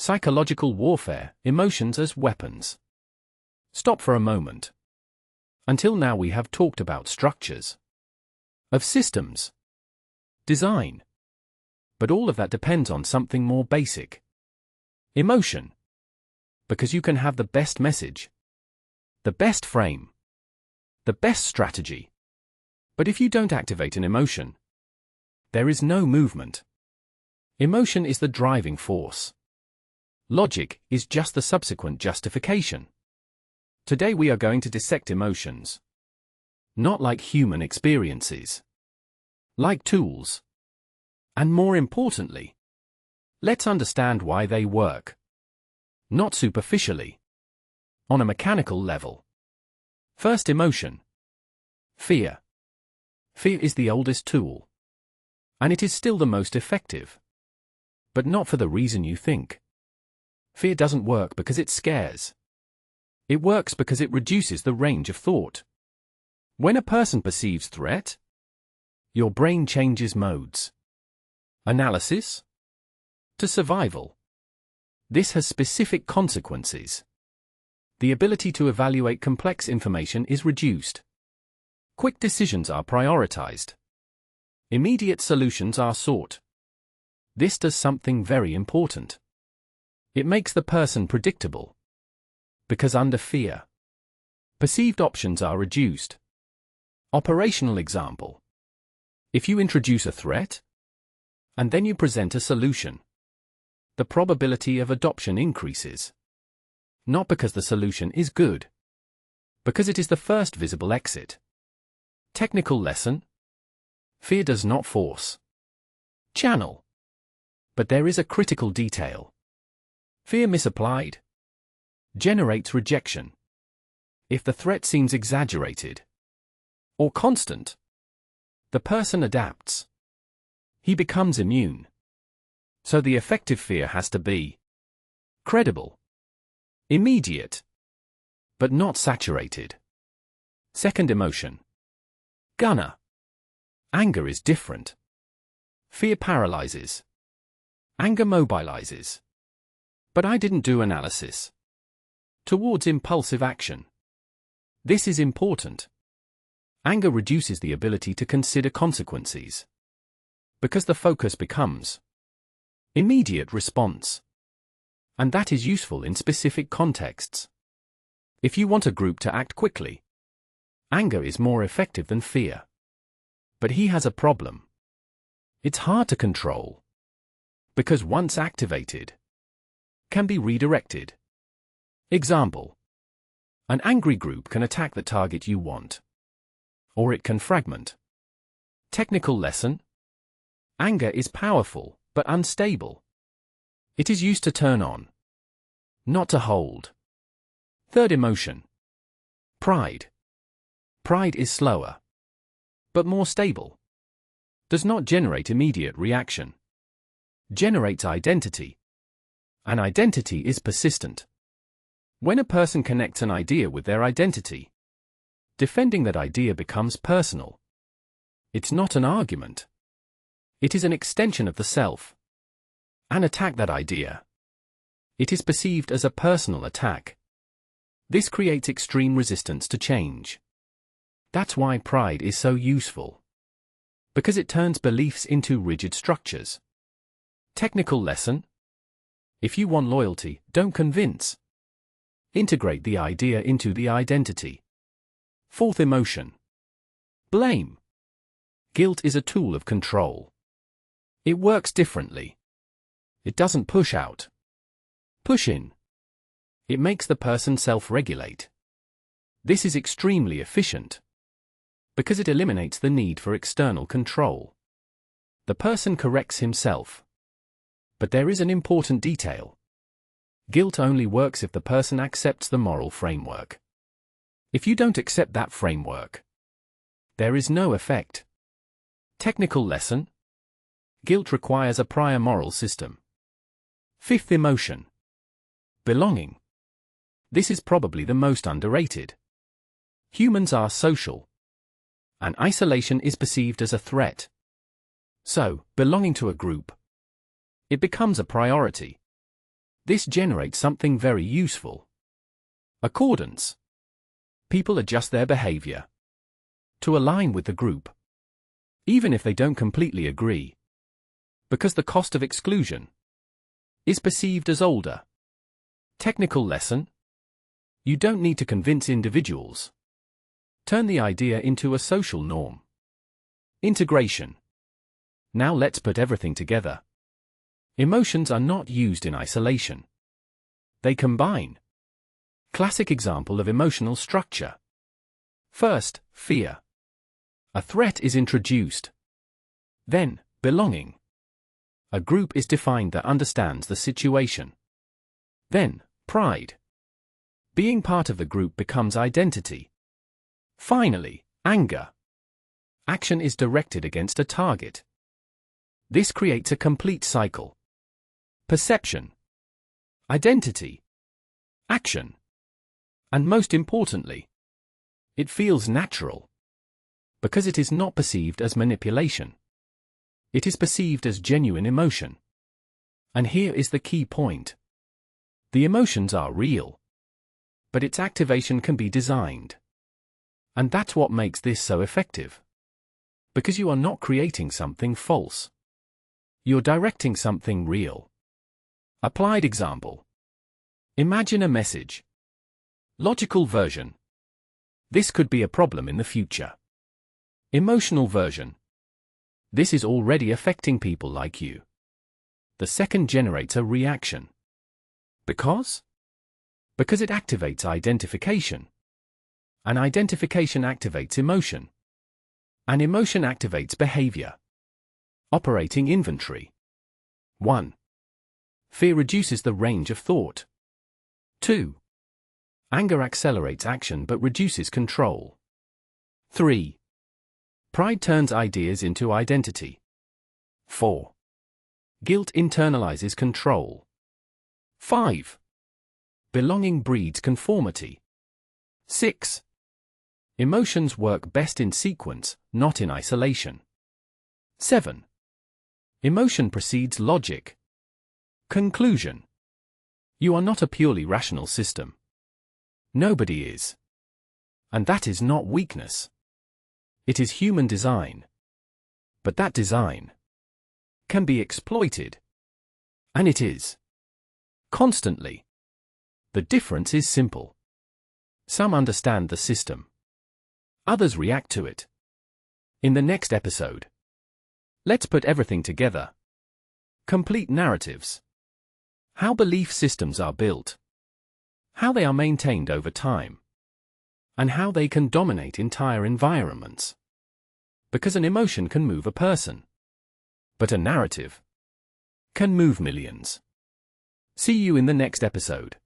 Psychological warfare, emotions as weapons. Stop for a moment. Until now we have talked about structures of systems, design. But all of that depends on something more basic. Emotion. Because you can have the best message, the best frame, the best strategy. But if you don't activate an emotion, there is no movement. Emotion is the driving force. Logic is just the subsequent justification. Today we are going to dissect emotions. Not like human experiences. Like tools. And more importantly, let's understand why they work. Not superficially. On a mechanical level. First emotion. Fear. Fear is the oldest tool. And it is still the most effective. But not for the reason you think. Fear doesn't work because it scares. It works because it reduces the range of thought. When a person perceives threat, your brain changes modes. Analysis to survival. This has specific consequences. The ability to evaluate complex information is reduced. Quick decisions are prioritized. Immediate solutions are sought. This does something very important. It makes the person predictable. Because under fear, perceived options are reduced. Operational example. If you introduce a threat, and then you present a solution, the probability of adoption increases. Not because the solution is good, because it is the first visible exit. Technical lesson. Fear does not force. Channel. But there is a critical detail. Fear misapplied generates rejection. If the threat seems exaggerated or constant, the person adapts. He becomes immune. So the effective fear has to be credible, immediate, but not saturated. Second emotion. Gunner. Anger is different. Fear paralyzes. Anger mobilizes. But I didn't do analysis. Towards impulsive action. This is important. Anger reduces the ability to consider consequences. Because the focus becomes immediate response. And that is useful in specific contexts. If you want a group to act quickly, anger is more effective than fear. But he has a problem. It's hard to control. Because once activated, can be redirected. Example. An angry group can attack the target you want. Or it can fragment. Technical lesson. Anger is powerful, but unstable. It is used to turn on, not to hold. Third emotion. Pride. Pride is slower, but more stable. Does not generate immediate reaction. Generates identity. An identity is persistent. When a person connects an idea with their identity, defending that idea becomes personal. It's not an argument. It is an extension of the self. An attack that idea. It is perceived as a personal attack. This creates extreme resistance to change. That's why pride is so useful. Because it turns beliefs into rigid structures. Technical lesson. If you want loyalty, don't convince. Integrate the idea into the identity. Fourth emotion. Blame. Guilt is a tool of control. It works differently. It doesn't push out. Push in. It makes the person self-regulate. This is extremely efficient. Because it eliminates the need for external control. The person corrects himself. But there is an important detail. Guilt only works if the person accepts the moral framework. If you don't accept that framework, there is no effect. Technical lesson. Guilt requires a prior moral system. Fifth emotion. Belonging. This is probably the most underrated. Humans are social. And isolation is perceived as a threat. So, belonging to a group, it becomes a priority. This generates something very useful. Accordance. People adjust their behavior to align with the group, even if they don't completely agree, because the cost of exclusion is perceived as older. Technical lesson: you don't need to convince individuals. Turn the idea into a social norm. Integration. Now let's put everything together. Emotions are not used in isolation. They combine. Classic example of emotional structure. First, fear. A threat is introduced. Then, belonging. A group is defined that understands the situation. Then, pride. Being part of the group becomes identity. Finally, anger. Action is directed against a target. This creates a complete cycle. Perception. Identity. Action. And most importantly, it feels natural. Because it is not perceived as manipulation. It is perceived as genuine emotion. And here is the key point. The emotions are real. But its activation can be designed. And that's what makes this so effective. Because you are not creating something false. You're directing something real. Applied example. Imagine a message. Logical version. This could be a problem in the future. Emotional version. This is already affecting people like you. The second generates a reaction. Because? Because it activates identification. And identification activates emotion. And emotion activates behavior. Operating inventory. 1. Fear reduces the range of thought. 2. Anger accelerates action but reduces control. 3. Pride turns ideas into identity. 4. Guilt internalizes control. 5. Belonging breeds conformity. 6. Emotions work best in sequence, not in isolation. 7. Emotion precedes logic. Conclusion. You are not a purely rational system. Nobody is. And that is not weakness. It is human design. But that design can be exploited. And it is. Constantly. The difference is simple. Some understand the system. Others react to it. In the next episode, let's put everything together. Complete narratives. How belief systems are built. How they are maintained over time. And how they can dominate entire environments. Because an emotion can move a person. But a narrative can move millions. See you in the next episode.